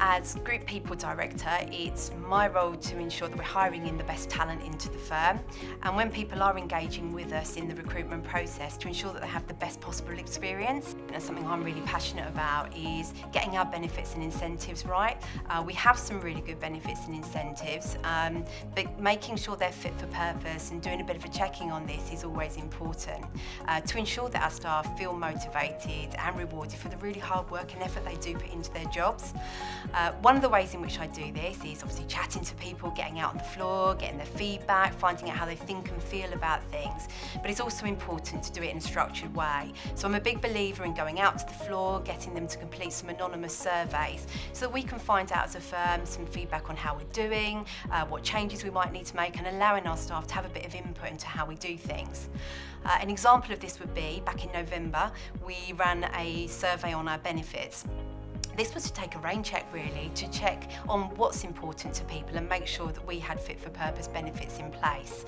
As Group People Director, it's my role to ensure that we're hiring in the best talent into the firm, and when people are engaging with us in the recruitment process, to ensure that they have the best possible experience. And something I'm really passionate about is getting our benefits and incentives right. We have some really good benefits and incentives, but making sure they're fit for purpose and doing a bit of a checking on this is always important to ensure that our staff feel motivated and rewarded for the really hard work and effort they do put into their jobs. One of the ways in which I do this is obviously chatting to people, getting out on the floor, getting their feedback, finding out how they think and feel about things. But it's also important to do it in a structured way. So I'm a big believer in going out to the floor, getting them to complete some anonymous surveys so that we can find out as a firm some feedback on how we're doing, what changes we might need to make, and allowing our staff to have a bit of input into how we do things. An example of this would be, back in November, we ran a survey on our benefits. This was to take a rain check, really, to check on what's important to people and make sure that we had fit-for-purpose benefits in place.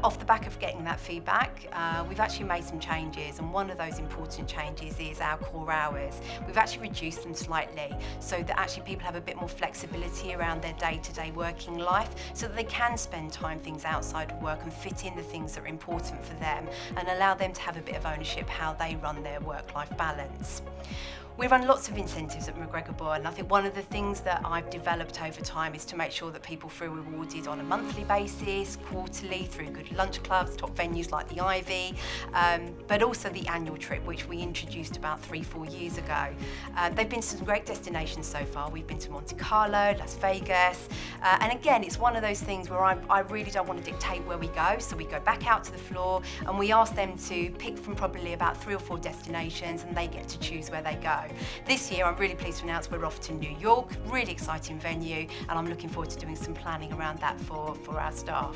Off the back of getting that feedback, we've actually made some changes, and one of those important changes is our core hours. We've actually reduced them slightly so that actually people have a bit more flexibility around their day-to-day working life, so that they can spend things outside of work and fit in the things that are important for them and allow them to have a bit of ownership how they run their work-life balance. We run lots of incentives at McGregor Boyle, and I think one of the things that I've developed over time is to make sure that people feel rewarded on a monthly basis, quarterly, through good lunch clubs, top venues like the Ivy, but also the annual trip, which we introduced about 3-4 years ago. They've been to some great destinations so far. We've been to Monte Carlo, Las Vegas, and again, it's one of those things where I really don't want to dictate where we go, so we go back out to the floor and we ask them to pick from probably about 3 or 4 destinations, and they get to choose where they go. This year, I'm really pleased to announce we're off to New York, really exciting venue, and I'm looking forward to doing some planning around that for our staff.